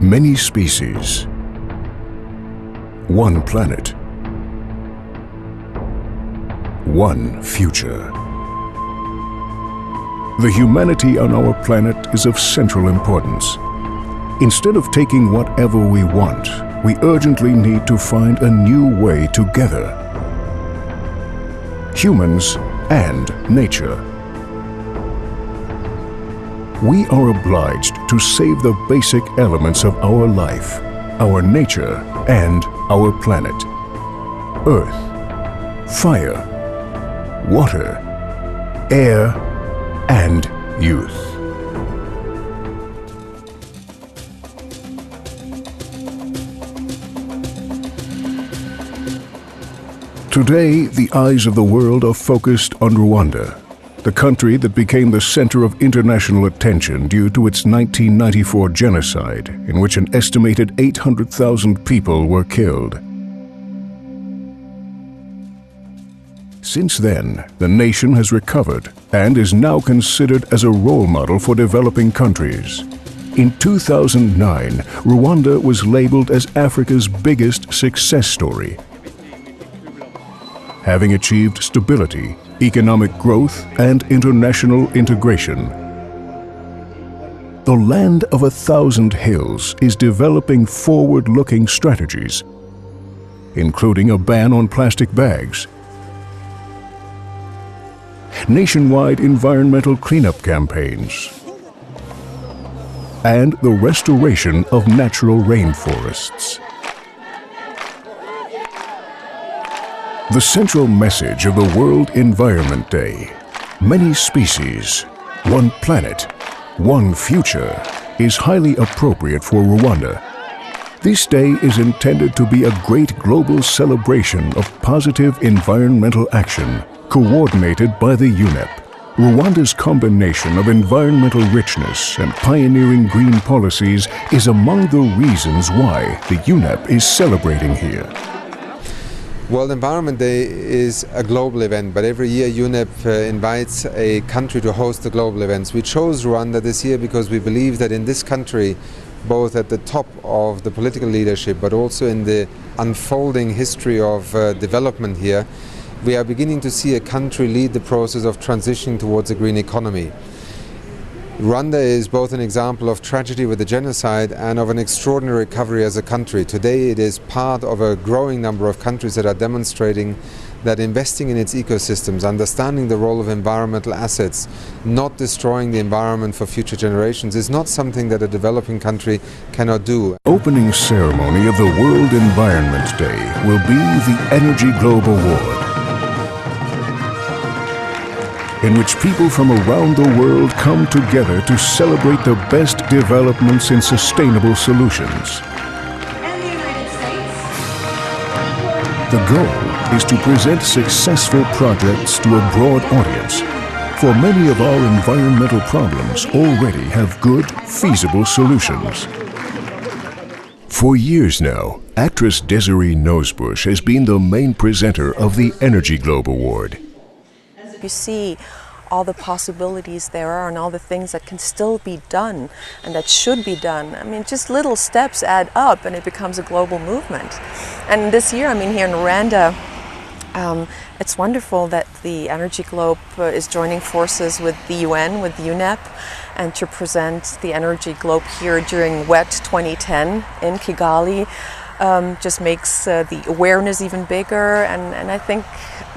Many species. One planet. One future. The humanity on our planet is of central importance. Instead of taking whatever we want, we urgently need to find a new way together. Humans and nature. We are obliged to save the basic elements of our life, our nature and our planet. Earth, fire, water, air, and youth. Today, the eyes of the world are focused on Rwanda, the country that became the center of international attention due to its 1994 genocide, in which an estimated 800,000 people were killed. Since then, the nation has recovered and is now considered as a role model for developing countries. In 2009, Rwanda was labeled as Africa's biggest success story, having achieved stability, economic growth, and international integration. The land of 1,000 hills is developing forward-looking strategies, including a ban on plastic bags, nationwide environmental cleanup campaigns, and the restoration of natural rainforests. The central message of the World Environment Day, many species, one planet, one future, is highly appropriate for Rwanda. This day is intended to be a great global celebration of positive environmental action, coordinated by the UNEP. Rwanda's combination of environmental richness and pioneering green policies is among the reasons why the UNEP is celebrating here. World Environment Day is a global event, but every year UNEP invites a country to host the global events. We chose Rwanda this year because we believe that in this country, both at the top of the political leadership but also in the unfolding history of development here, we are beginning to see a country lead the process of transitioning towards a green economy. Rwanda is both an example of tragedy with the genocide and of an extraordinary recovery as a country. Today it is part of a growing number of countries that are demonstrating that investing in its ecosystems, understanding the role of environmental assets, not destroying the environment for future generations, is not something that a developing country cannot do. Opening ceremony of the World Environment Day will be the Energy Globe Award, in which people from around the world come together to celebrate the best developments in sustainable solutions. The goal is to present successful projects to a broad audience, for many of our environmental problems already have good, feasible solutions. For years now, actress Desiree Nosebush has been the main presenter of the Energy Globe Award. You see all the possibilities there are and all the things that can still be done and that should be done. I mean, just little steps add up and it becomes a global movement. And this year, I mean, here in Rwanda, it's wonderful that the Energy Globe is joining forces with the UN, with UNEP, and to present the Energy Globe here during WET 2010 in Kigali just makes the awareness even bigger, and I think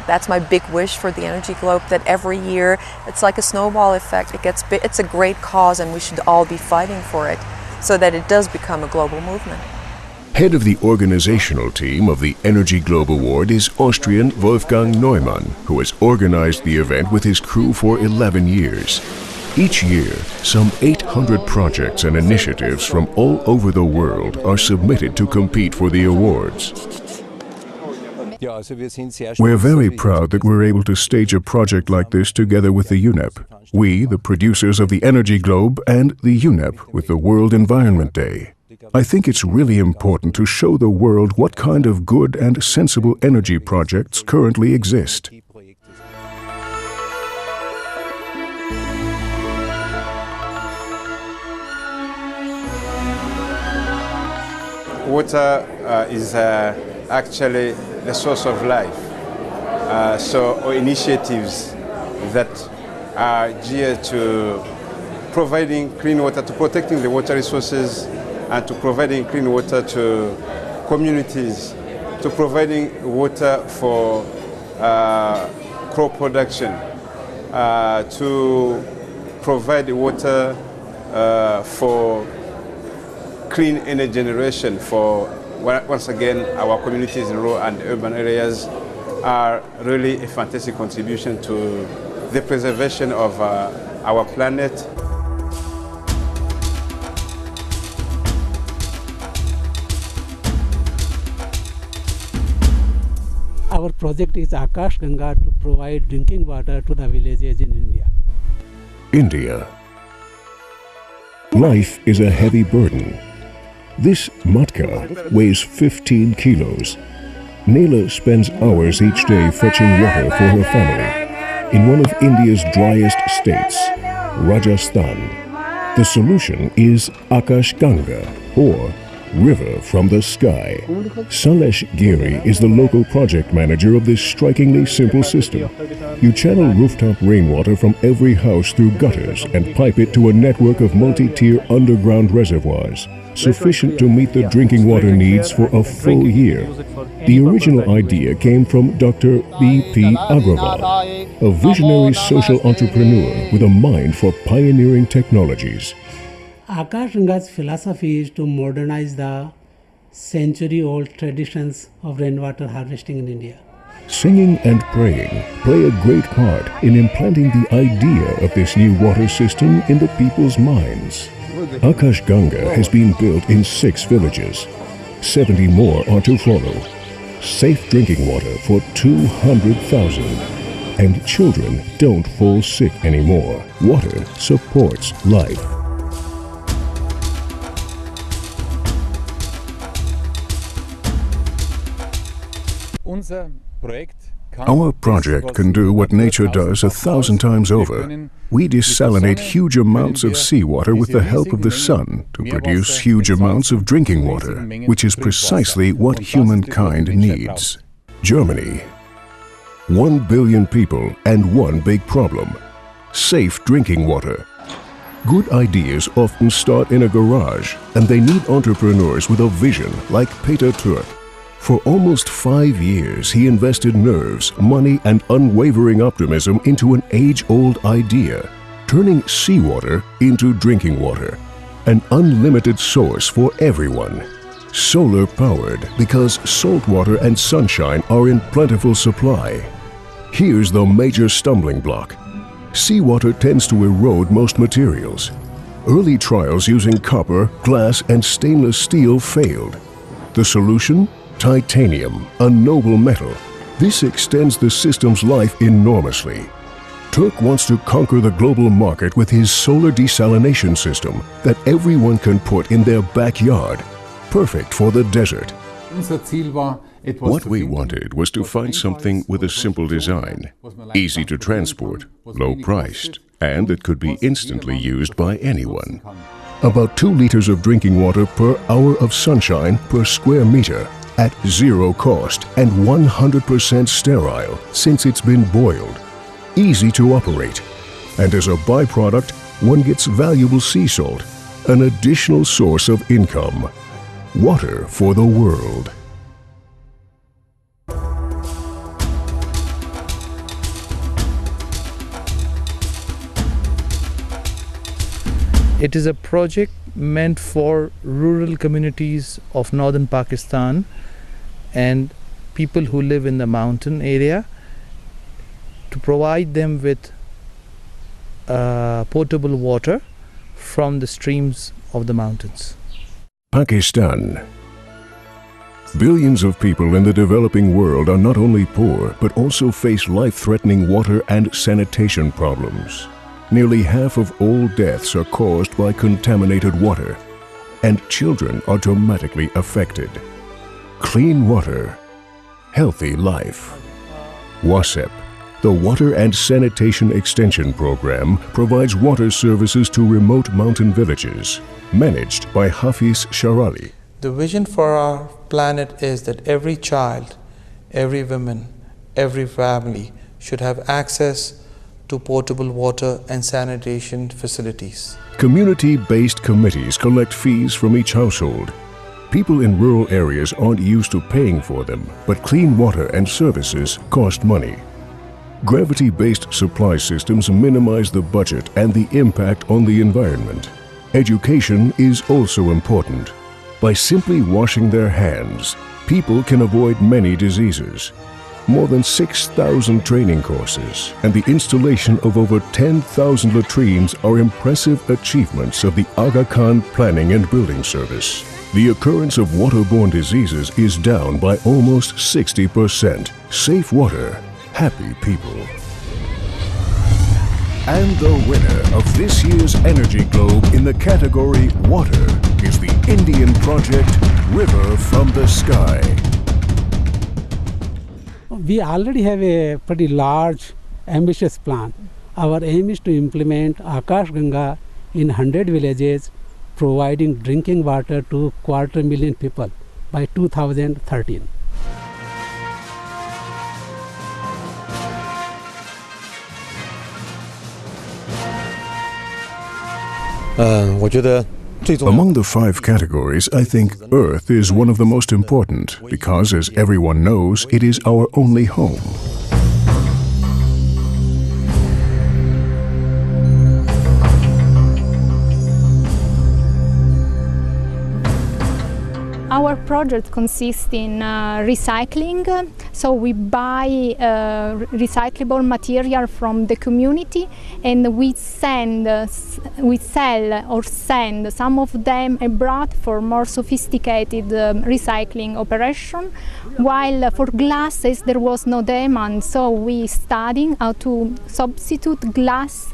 that's my big wish for the Energy Globe, that every year it's like a snowball effect. It's a great cause and we should all be fighting for it so that it does become a global movement. Head of the organizational team of the Energy Globe Award is Austrian Wolfgang Neumann, who has organized the event with his crew for 11 years. Each year, some 800 projects and initiatives from all over the world are submitted to compete for the awards. We're very proud that we're able to stage a project like this together with the UNEP. We, the producers of the Energy Globe, and the UNEP with the World Environment Day. I think it's really important to show the world what kind of good and sensible energy projects currently exist. water is actually the source of life. So our initiatives that are geared to providing clean water, to protecting the water resources, and to providing clean water to communities, to providing water for crop production, to provide water for clean energy generation for, once again, our communities in rural and urban areas are really a fantastic contribution to the preservation of our planet. Our project is Akash Ganga to provide drinking water to the villages in India. India. Life is a heavy burden. This matka weighs 15 kilos. Neela spends hours each day fetching water for her family in one of India's driest states, Rajasthan. The solution is Akash Ganga, or River from the Sky. Salesh Giri is the local project manager of this strikingly simple system. You channel rooftop rainwater from every house through gutters and pipe it to a network of multi-tier underground reservoirs, sufficient to meet the drinking water needs for a full year. The original idea came from Dr. B.P. Agrawal, a visionary social entrepreneur with a mind for pioneering technologies. Akash Ganga's philosophy is to modernize the century-old traditions of rainwater harvesting in India. Singing and praying play a great part in implanting the idea of this new water system in the people's minds. Akash Ganga has been built in 6 villages. 70 more are to follow. Safe drinking water for 200,000. And children don't fall sick anymore. Water supports life. Our project can do what nature does 1,000 times over. We desalinate huge amounts of seawater with the help of the sun to produce huge amounts of drinking water, which is precisely what humankind needs. Germany. 1 billion people and one big problem: safe drinking water. Good ideas often start in a garage, and they need entrepreneurs with a vision like Peter Turk. For almost 5 years, he invested nerves, money, and unwavering optimism into an age-old idea, turning seawater into drinking water, an unlimited source for everyone. Solar-powered because salt water and sunshine are in plentiful supply. Here's the major stumbling block. Seawater tends to erode most materials. Early trials using copper, glass, and stainless steel failed. The solution? Titanium, a noble metal. This extends the system's life enormously. Turk wants to conquer the global market with his solar desalination system that everyone can put in their backyard, perfect for the desert. What we wanted was to find something with a simple design, easy to transport, low-priced, and that could be instantly used by anyone. About 2 liters of drinking water per hour of sunshine per square meter, at 0 cost and 100% sterile since it's been boiled. Easy to operate. And as a byproduct, one gets valuable sea salt, an additional source of income. Water for the world. It is a project meant for rural communities of northern Pakistan and people who live in the mountain area, to provide them with potable water from the streams of the mountains. Pakistan. Billions of people in the developing world are not only poor, but also face life-threatening water and sanitation problems. Nearly half of all deaths are caused by contaminated water, and children are dramatically affected. Clean water, healthy life. WASEP, the Water and Sanitation Extension Program, provides water services to remote mountain villages, managed by Hafiz Sharali. The vision for our planet is that every child, every woman, every family should have access to potable water and sanitation facilities. Community-based committees collect fees from each household. People in rural areas aren't used to paying for them, but clean water and services cost money. Gravity-based supply systems minimize the budget and the impact on the environment. Education is also important. By simply washing their hands, people can avoid many diseases. More than 6,000 training courses and the installation of over 10,000 latrines are impressive achievements of the Aga Khan Planning and Building Service. The occurrence of waterborne diseases is down by almost 60%. Safe water, happy people. And the winner of this year's Energy Globe in the category Water is the Indian project River from the Sky. We already have a pretty large, ambitious plan. Our aim is to implement Akash Ganga in 100 villages, providing drinking water to 250,000 people by 2013. Among the 5 categories, I think Earth is one of the most important because, as everyone knows, it is our only home. Our project consists in recycling, so we buy recyclable material from the community and we sell or send some of them abroad for more sophisticated recycling operation, while for glasses there was no demand, so we studied how to substitute glass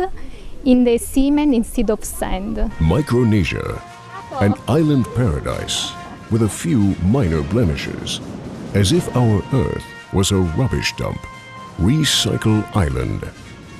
in the cement instead of sand. Micronesia, an island paradise with a few minor blemishes, as if our Earth was a rubbish dump. Recycle Island.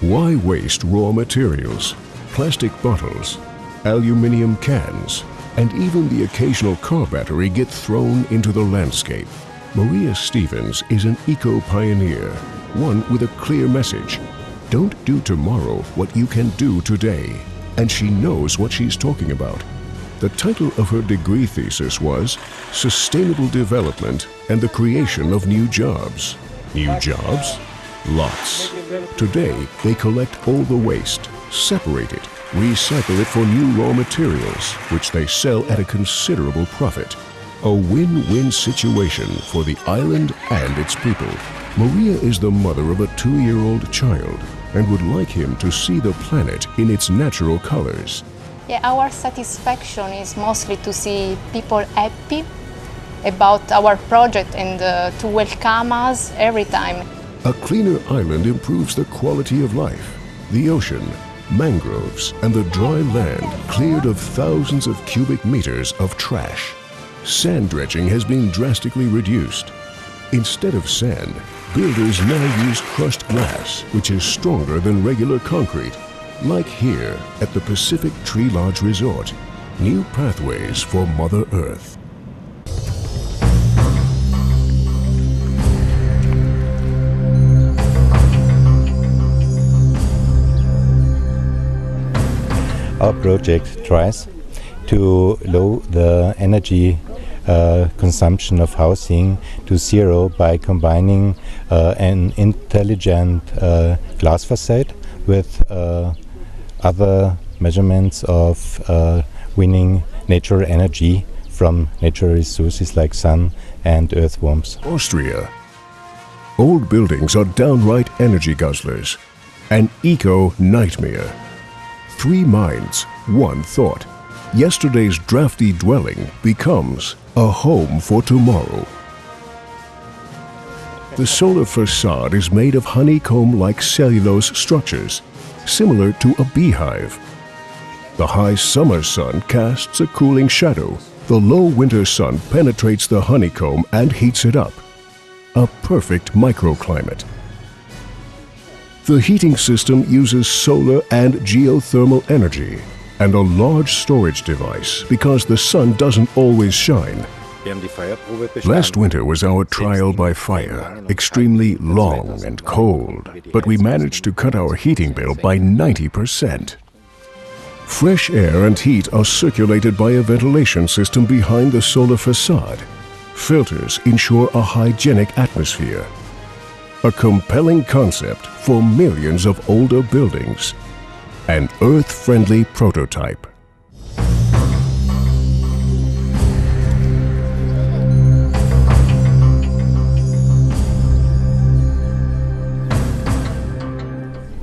Why waste raw materials, plastic bottles, aluminium cans, and even the occasional car battery get thrown into the landscape? Maria Stevens is an eco-pioneer, one with a clear message. Don't do tomorrow what you can do today. And she knows what she's talking about. The title of her degree thesis was Sustainable Development and the Creation of New Jobs. New jobs? Lots. Today, they collect all the waste, separate it, recycle it for new raw materials, which they sell at a considerable profit. A win-win situation for the island and its people. Maria is the mother of a 2-year-old child and would like him to see the planet in its natural colors. Yeah, our satisfaction is mostly to see people happy about our project and to welcome us every time. A cleaner island improves the quality of life. The ocean, mangroves, and the dry land cleared of thousands of cubic meters of trash. Sand dredging has been drastically reduced. Instead of sand, builders now use crushed glass, which is stronger than regular concrete. Like here at the Pacific Tree Lodge Resort, new pathways for Mother Earth. Our project tries to lower the energy consumption of housing to zero by combining an intelligent glass facade with other measurements of winning natural energy from natural resources like sun and earthworms. Austria. Old buildings are downright energy guzzlers. An eco-nightmare. 3 minds, 1 thought. Yesterday's drafty dwelling becomes a home for tomorrow. The solar facade is made of honeycomb-like cellulose structures, similar to a beehive. The high summer sun casts a cooling shadow. The low winter sun penetrates the honeycomb and heats it up. A perfect microclimate. The heating system uses solar and geothermal energy and a large storage device because the sun doesn't always shine. Last winter was our trial by fire, extremely long and cold, but we managed to cut our heating bill by 90%. Fresh air and heat are circulated by a ventilation system behind the solar facade. Filters ensure a hygienic atmosphere. A compelling concept for millions of older buildings. An earth-friendly prototype.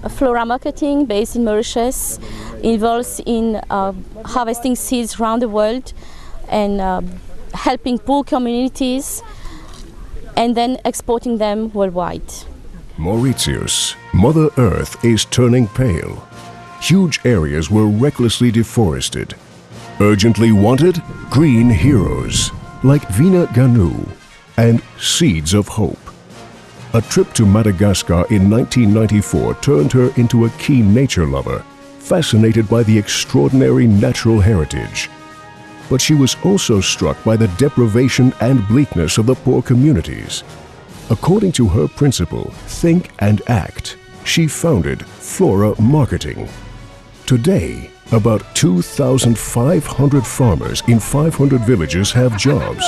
Flora marketing based in Mauritius involves in harvesting seeds around the world and helping poor communities and then exporting them worldwide. Mauritius, Mother Earth is turning pale. Huge areas were recklessly deforested. Urgently wanted, green heroes like Vina Ganu and Seeds of Hope. A trip to Madagascar in 1994 turned her into a keen nature lover, fascinated by the extraordinary natural heritage. But she was also struck by the deprivation and bleakness of the poor communities. According to her principle, Think and Act, she founded Flora Marketing. Today, about 2,500 farmers in 500 villages have jobs.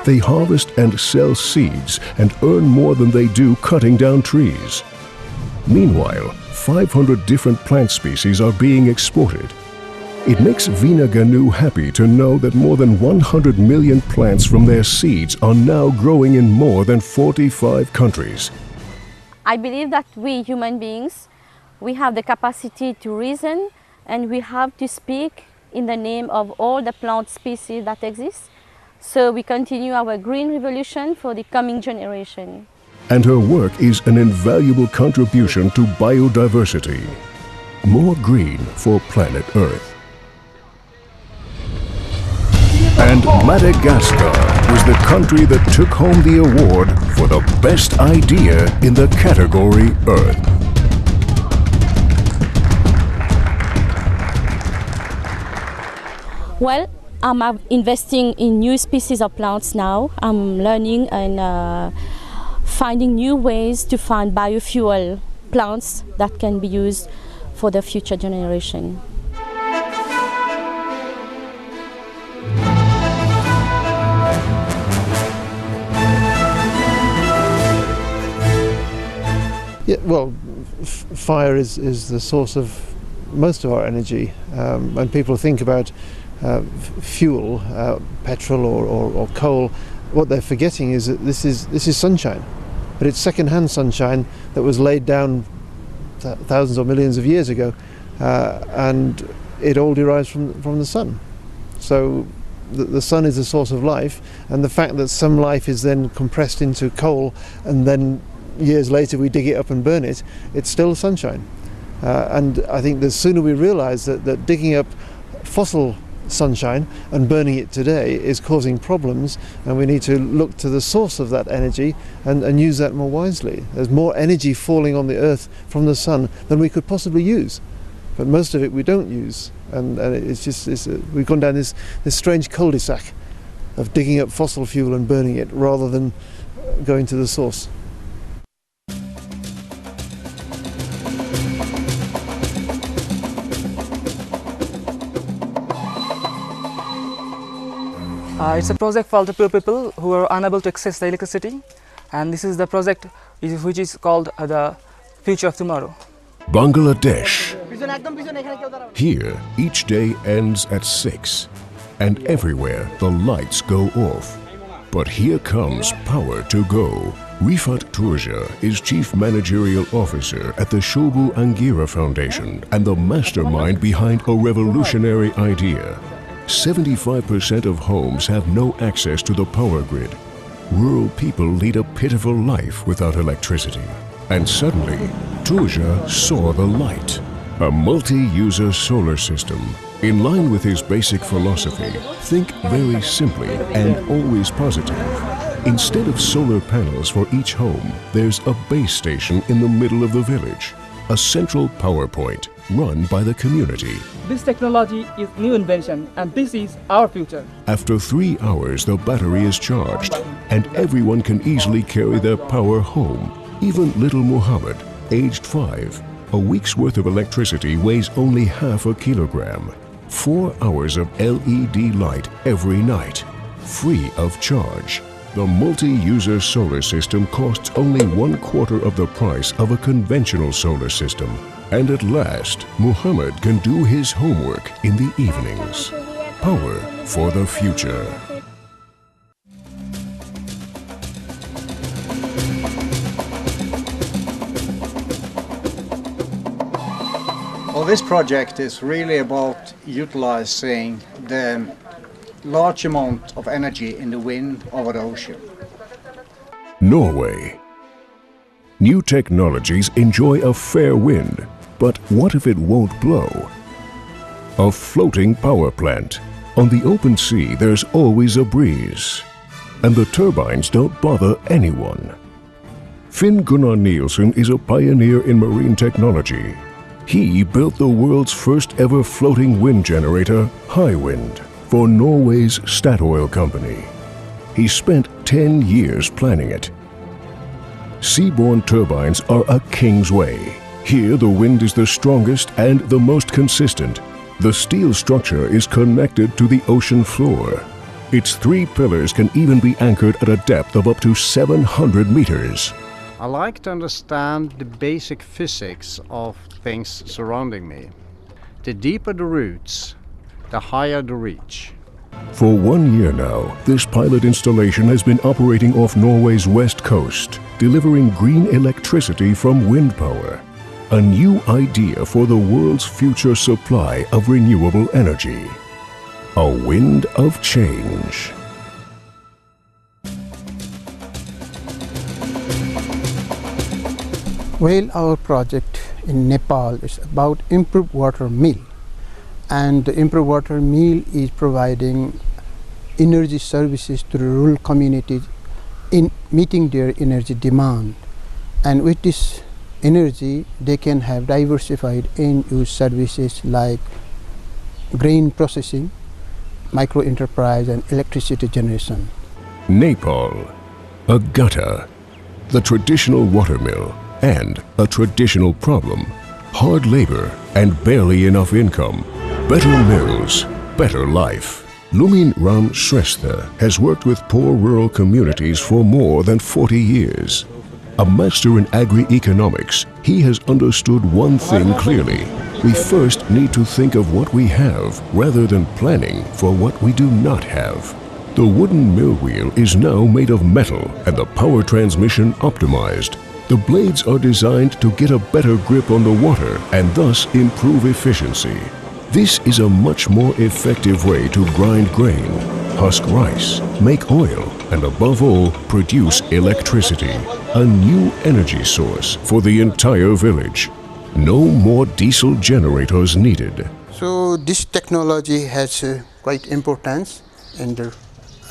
They harvest and sell seeds and earn more than they do cutting down trees. Meanwhile, 500 different plant species are being exported. It makes Vina Ganu happy to know that more than 100 million plants from their seeds are now growing in more than 45 countries. I believe that we human beings, we have the capacity to reason and we have to speak in the name of all the plant species that exist. So we continue our green revolution for the coming generation. And her work is an invaluable contribution to biodiversity. More green for planet Earth. And Madagascar was the country that took home the award for the best idea in the category Earth. Well, I'm investing in new species of plants now. I'm learning and finding new ways to find biofuel plants that can be used for the future generation. Yeah, well, fire is the source of most of our energy. When people think about fuel, petrol or coal, what they're forgetting is that this is sunshine, but it's second-hand sunshine that was laid down thousands or millions of years ago, and it all derives from the sun. So the sun is the source of life, and the fact that some life is then compressed into coal and then years later we dig it up and burn it, it's still sunshine. And I think the sooner we realize that digging up fossil sunshine and burning it today is causing problems, and we need to look to the source of that energy and use that more wisely. There's more energy falling on the earth from the sun than we could possibly use, but most of it we don't use, and we've gone down this strange cul-de-sac of digging up fossil fuel and burning it rather than going to the source. It's a project for the poor people who are unable to access the electricity, and this is the project which is called the Future of Tomorrow. Bangladesh. Here, each day ends at 6, and everywhere the lights go off. But here comes power to go. Rifat Turja is Chief Managerial Officer at the Shobu Angira Foundation and the mastermind behind a revolutionary idea. 75% of homes have no access to the power grid. Rural people lead a pitiful life without electricity. And suddenly, Turja saw the light. A multi-user solar system. In line with his basic philosophy, think very simply and always positive. Instead of solar panels for each home, there's a base station in the middle of the village. a central power point run by the community. This technology is new invention and this is our future. After 3 hours, the battery is charged and everyone can easily carry their power home. Even little Muhammad, aged 5. A week's worth of electricity weighs only half a kilogram. 4 hours of LED light every night, free of charge. The multi-user solar system costs only 1/4 of the price of a conventional solar system. And at last, Muhammad can do his homework in the evenings. Power for the future. Well, this project is really about utilizing the large amount of energy in the wind over the ocean. Norway. New technologies enjoy a fair wind, but what if it won't blow? A floating power plant. On the open sea, there's always a breeze, and the turbines don't bother anyone. Finn Gunnar Nielsen is a pioneer in marine technology. He built the world's first ever floating wind generator, Hywind, for Norway's Statoil company. He spent 10 years planning it. Seaborne turbines are a king's way. Here the wind is the strongest and the most consistent. The steel structure is connected to the ocean floor. Its 3 pillars can even be anchored at a depth of up to 700 meters. I like to understand the basic physics of things surrounding me. The deeper the roots, the higher the reach. For 1 year now, this pilot installation has been operating off Norway's west coast, delivering green electricity from wind power. A new idea for the world's future supply of renewable energy. A wind of change. Well, our project in Nepal is about improved water mill. And the improved water mill is providing energy services to the rural communities in meeting their energy demand. And with this energy, they can have diversified end-use services like grain processing, micro-enterprise and electricity generation. Nepal, a gutter, the traditional water mill, and a traditional problem, hard labor and barely enough income. Better mills, better life. Lumin Ram Shrestha has worked with poor rural communities for more than 40 years. A master in agri-economics, he has understood one thing clearly. We first need to think of what we have rather than planning for what we do not have. The wooden mill wheel is now made of metal and the power transmission optimized. The blades are designed to get a better grip on the water and thus improve efficiency. This is a much more effective way to grind grain, husk rice, make oil, and above all, produce electricity. A new energy source for the entire village. No more diesel generators needed. So this technology has quite importance in the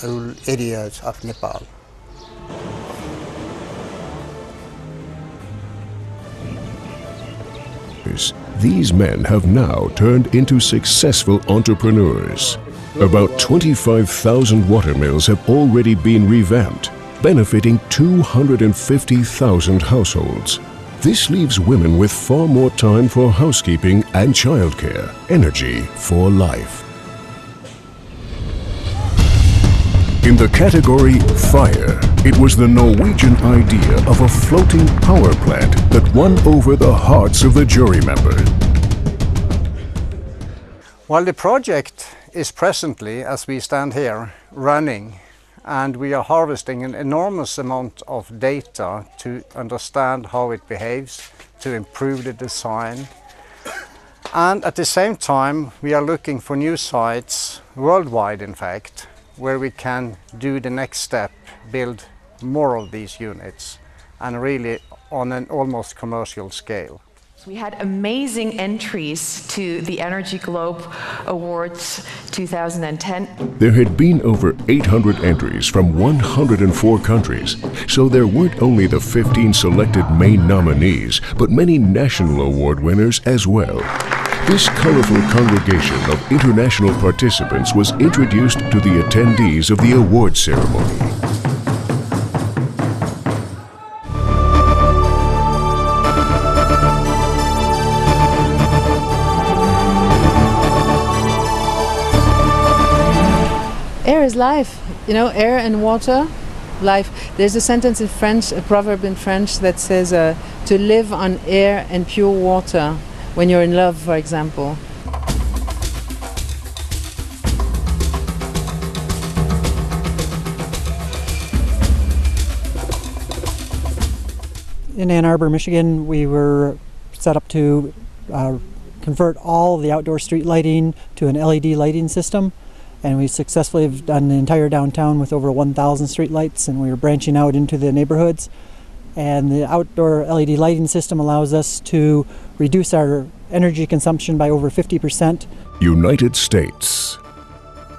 rural areas of Nepal. These men have now turned into successful entrepreneurs. About 25,000 water mills have already been revamped, benefiting 250,000 households. This leaves women with far more time for housekeeping and childcare. Energy for life. In the category Fire, it was the Norwegian idea of a floating power plant that won over the hearts of the jury members. Well, the project is presently, as we stand here, running, and we are harvesting an enormous amount of data to understand how it behaves, to improve the design. And at the same time, we are looking for new sites, worldwide in fact, where we can do the next step, build more of these units, and really on an almost commercial scale. We had amazing entries to the Energy Globe Awards 2010. There had been over 800 entries from 104 countries, so there weren't only the 15 selected main nominees, but many national award winners as well. This colorful congregation of international participants was introduced to the attendees of the award ceremony. Air is life, you know, air and water, life. There's a sentence in French, a proverb in French that says to live on air and pure water when you're in love, for example. In Ann Arbor, Michigan, we were set up to convert all the outdoor street lighting to an LED lighting system. And we successfully have done the entire downtown with over 1,000 street lights, and we are branching out into the neighborhoods. And the outdoor LED lighting system allows us to reduce our energy consumption by over 50%. United States.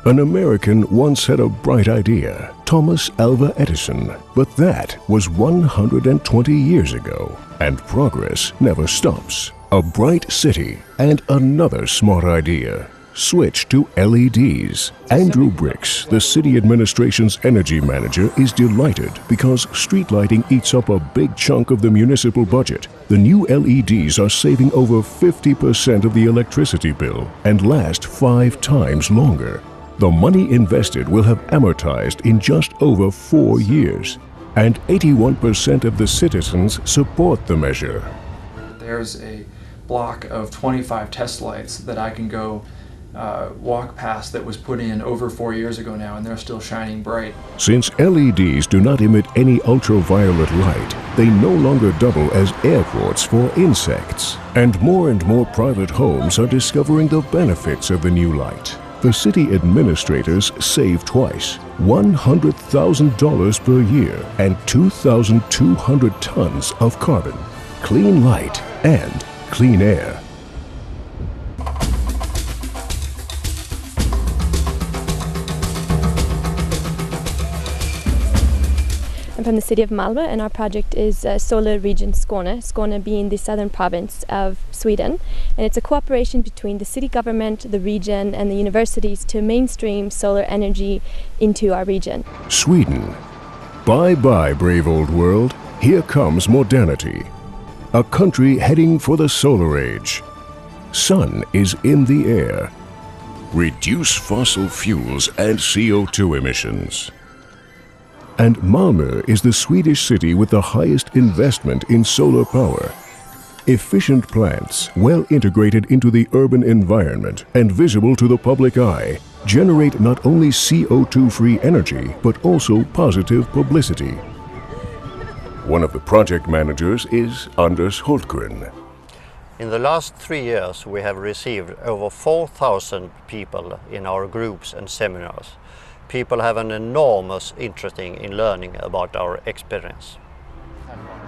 An American once had a bright idea, Thomas Alva Edison, but that was 120 years ago, and progress never stops. A bright city and another smart idea. Switch to LEDs. Andrew Bricks, the city administration's energy manager, is delighted because street lighting eats up a big chunk of the municipal budget. The new LEDs are saving over 50% of the electricity bill and last 5 times longer. The money invested will have amortized in just over 4 years, and 81% of the citizens support the measure. There's a block of 25 test lights that I can go walk past that was put in over 4 years ago now, and they're still shining bright. Since LEDs do not emit any ultraviolet light, they no longer double as airports for insects. And more private homes are discovering the benefits of the new light. The city administrators save twice, $100,000 per year and 2,200 tons of carbon. Clean light and clean air. I'm from the city of Malmö, and our project is Solar Region Skåne, Skåne being the southern province of Sweden. And it's a cooperation between the city government, the region, and the universities to mainstream solar energy into our region. Sweden. Bye-bye, brave old world. Here comes modernity. A country heading for the solar age. Sun is in the air. Reduce fossil fuels and CO2 emissions. And Malmö is the Swedish city with the highest investment in solar power. Efficient plants, well integrated into the urban environment and visible to the public eye, generate not only CO2-free energy, but also positive publicity. One of the project managers is Anders Hultgren. In the last 3 years, we have received over 4,000 people in our groups and seminars. People have an enormous interest in learning about our experience.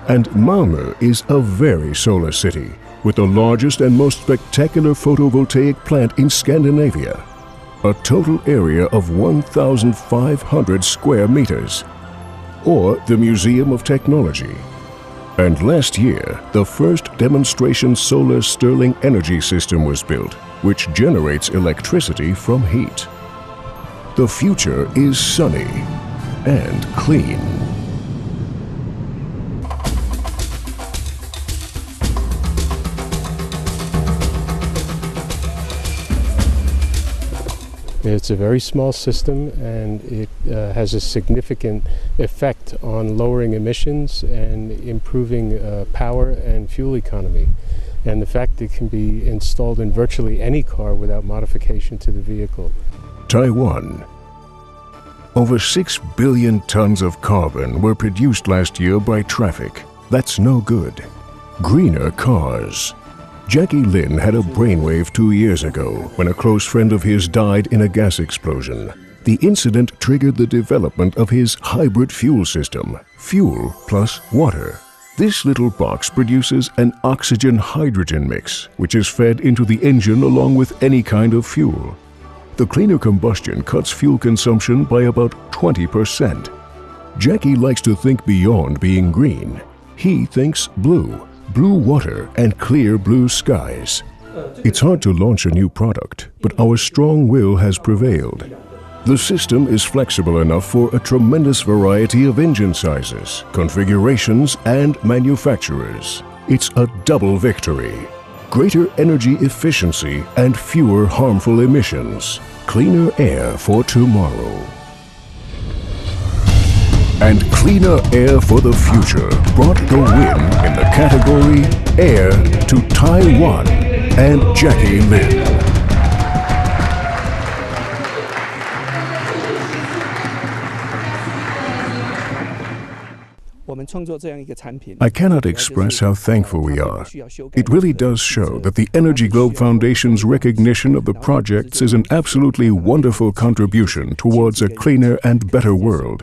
And Malmö is a very solar city, with the largest and most spectacular photovoltaic plant in Scandinavia. A total area of 1,500 square meters. Or the Museum of Technology. And last year, the first demonstration solar Stirling energy system was built, which generates electricity from heat. The future is sunny and clean. It's a very small system, and it has a significant effect on lowering emissions and improving power and fuel economy. And the fact it can be installed in virtually any car without modification to the vehicle. Taiwan. Over 6 billion tons of carbon were produced last year by traffic. That's no good. Greener cars. Jackie Lin had a brainwave 2 years ago when a close friend of his died in a gas explosion. The incident triggered the development of his hybrid fuel system, fuel plus water. This little box produces an oxygen-hydrogen mix, which is fed into the engine along with any kind of fuel. The cleaner combustion cuts fuel consumption by about 20%. Jackie likes to think beyond being green. He thinks blue, blue water and clear blue skies. It's hard to launch a new product, but our strong will has prevailed. The system is flexible enough for a tremendous variety of engine sizes, configurations and manufacturers. It's a double victory. Greater energy efficiency and fewer harmful emissions. Cleaner air for tomorrow. And cleaner air for the future brought the win in the category Air to Taiwan and Jackie Lin. I cannot express how thankful we are. It really does show that the Energy Globe Foundation's recognition of the projects is an absolutely wonderful contribution towards a cleaner and better world.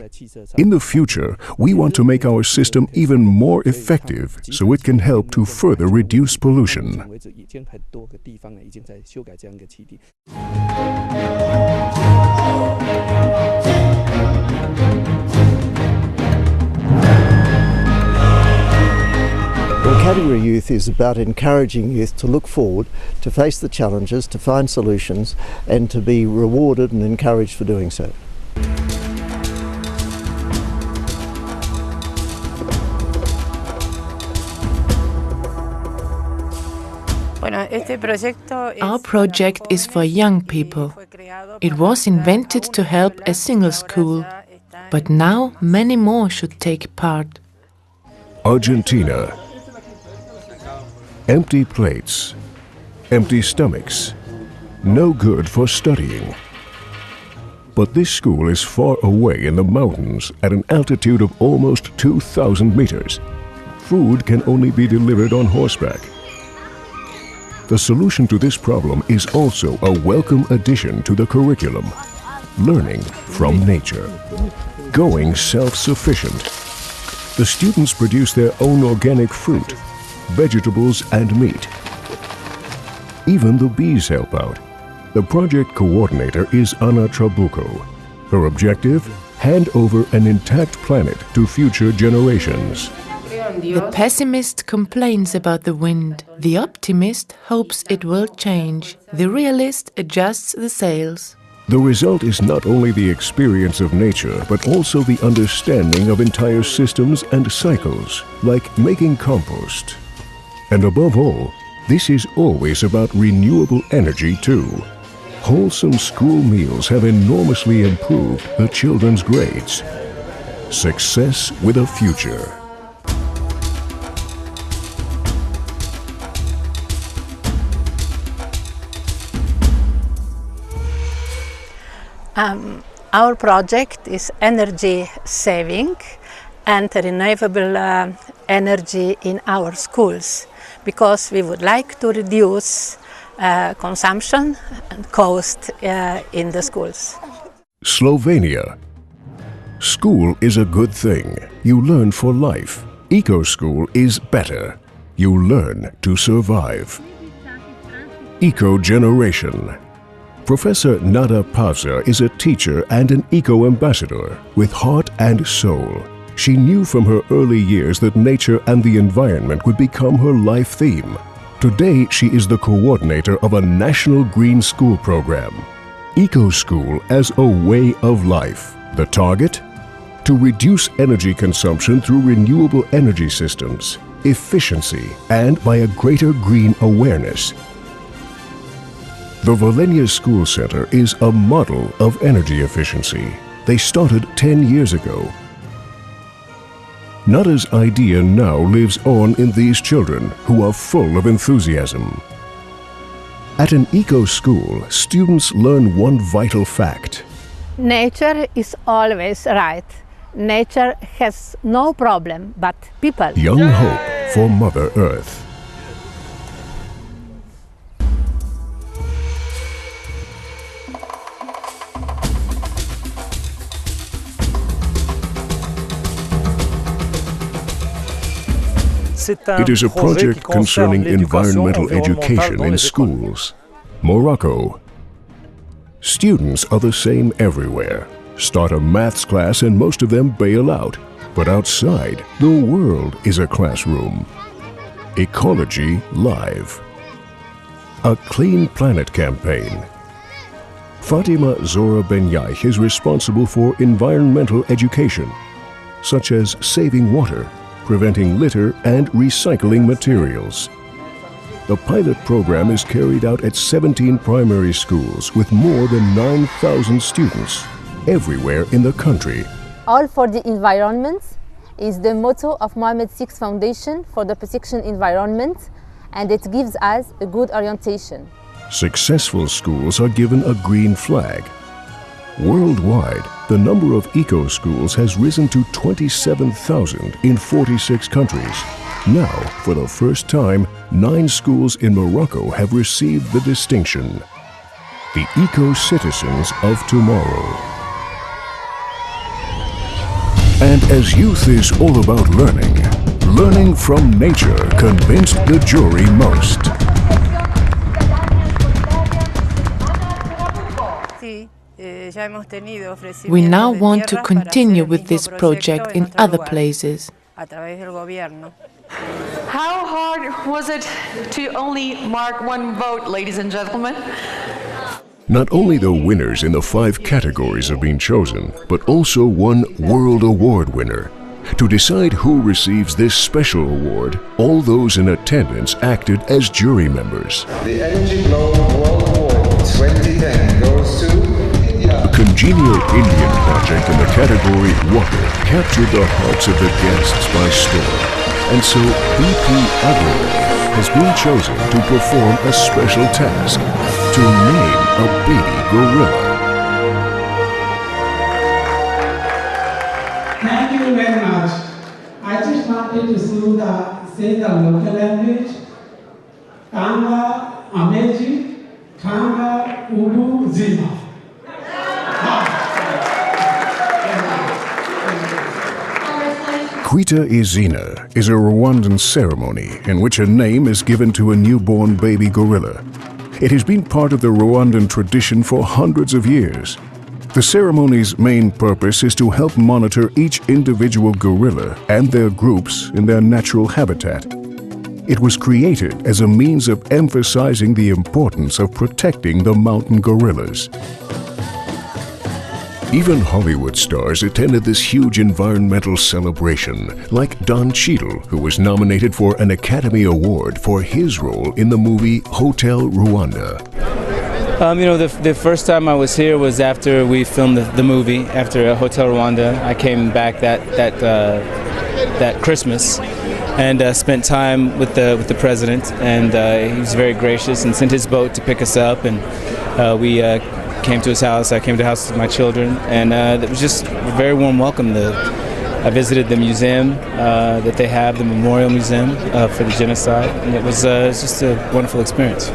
In the future, we want to make our system even more effective so it can help to further reduce pollution. Well, Category Youth is about encouraging youth to look forward, to face the challenges, to find solutions and to be rewarded and encouraged for doing so. Our project is for young people. It was invented to help a single school, but now many more should take part. Argentina. Empty plates, empty stomachs, no good for studying. But this school is far away in the mountains at an altitude of almost 2,000 meters. Food can only be delivered on horseback. The solution to this problem is also a welcome addition to the curriculum. Learning from nature. Going self-sufficient. The students produce their own organic fruit, vegetables and meat. Even the bees help out. The project coordinator is Ana Trabuco. Her objective? Hand over an intact planet to future generations. The pessimist complains about the wind. The optimist hopes it will change. The realist adjusts the sails. The result is not only the experience of nature, but also the understanding of entire systems and cycles, like making compost. And above all, this is always about renewable energy too. Wholesome school meals have enormously improved the children's grades. Success with a future. Our project is energy saving and renewable energy in our schools, because we would like to reduce consumption and cost in the schools. Slovenia. School is a good thing. You learn for life. Eco-school is better. You learn to survive. Eco-generation. Professor Nada Pavza is a teacher and an eco-ambassador with heart and soul. She knew from her early years that nature and the environment would become her life theme. Today, she is the coordinator of a national green school program. Eco-school as a way of life. The target? To reduce energy consumption through renewable energy systems, efficiency, and by a greater green awareness. The Volenia School Center is a model of energy efficiency. They started 10 years ago. Nada's idea now lives on in these children who are full of enthusiasm. At an eco-school, students learn one vital fact. Nature is always right. Nature has no problem, but people. Young hope for Mother Earth. It is a project concerning environmental education in schools. Morocco. Students are the same everywhere. Start a maths class and most of them bail out. But outside, the world is a classroom. Ecology Live. A Clean Planet campaign. Fatima Zora Benyaich is responsible for environmental education, such as saving water, preventing litter, and recycling materials. The pilot program is carried out at 17 primary schools with more than 9,000 students everywhere in the country. All for the environment is the motto of Mohammed VI Foundation for the Protection Environment, and it gives us a good orientation. Successful schools are given a green flag. Worldwide, the number of eco-schools has risen to 27,000 in 46 countries. Now, for the first time, 9 schools in Morocco have received the distinction. The Eco-Citizens of Tomorrow. And as youth is all about learning, learning from nature convinced the jury most. We now want to continue with this project in other places. How hard was it to only mark one vote, ladies and gentlemen? Not only the winners in the 5 categories have been chosen, but also one World Award winner. To decide who receives this special award, all those in attendance acted as jury members. The Energy Globe Award 2010 goes to India. Congenial Indian project in the category Water captured the hearts of the guests by storm. And so BP Agro has been chosen to perform a special task, to name a baby gorilla. Thank you very much. I just wanted to say the local language. Kanga, Ameji, Kanga, Ubu, Zima. Kwita Izina is a Rwandan ceremony in which a name is given to a newborn baby gorilla. It has been part of the Rwandan tradition for hundreds of years. The ceremony's main purpose is to help monitor each individual gorilla and their groups in their natural habitat. It was created as a means of emphasizing the importance of protecting the mountain gorillas. Even Hollywood stars attended this huge environmental celebration, like Don Cheadle, who was nominated for an Academy Award for his role in the movie Hotel Rwanda. The first time I was here was after we filmed the movie, after Hotel Rwanda. I came back that Christmas and spent time with the president, and he was very gracious and sent his boat to pick us up, and we came to his house. I came to the house with my children, and it was just a very warm welcome. I visited the museum that they have, the Memorial Museum for the Genocide, and it was just a wonderful experience.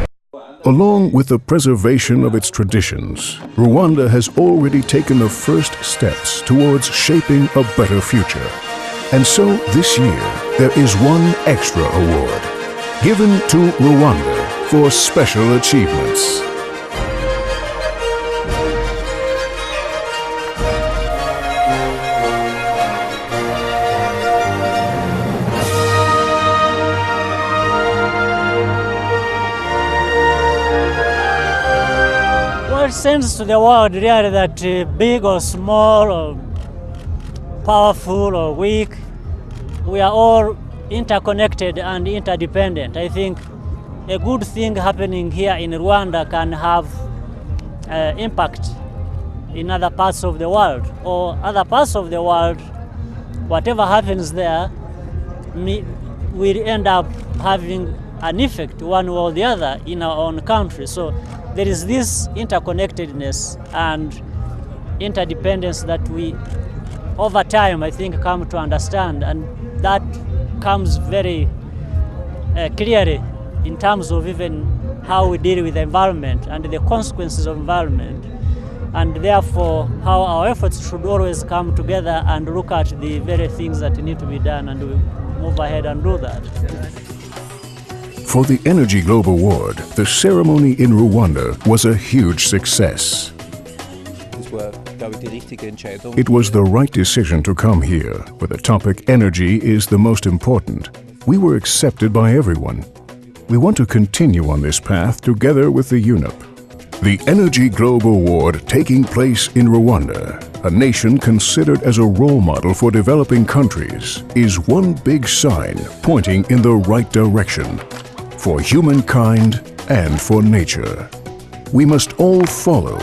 Along with the preservation of its traditions, Rwanda has already taken the first steps towards shaping a better future. And so this year, there is one extra award given to Rwanda for special achievements. What sends to the world really that big or small or powerful or weak, we are all interconnected and interdependent. I think a good thing happening here in Rwanda can have impact in other parts of the world, or other parts of the world, whatever happens there will end up having an effect one way or the other in our own country. So there is this interconnectedness and interdependence that we, over time, I think, come to understand, and that comes very clearly in terms of even how we deal with the environment and the consequences of environment. and therefore how our efforts should always come together and look at the very things that need to be done, and we move ahead and do that. For the Energy Globe Award, the ceremony in Rwanda was a huge success. It was the right decision to come here, where the topic energy is the most important. We were accepted by everyone. We want to continue on this path together with the UNEP. The Energy Globe Award taking place in Rwanda, a nation considered as a role model for developing countries, is one big sign pointing in the right direction for humankind and for nature. We must all follow,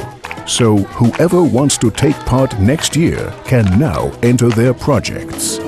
so whoever wants to take part next year can now enter their projects.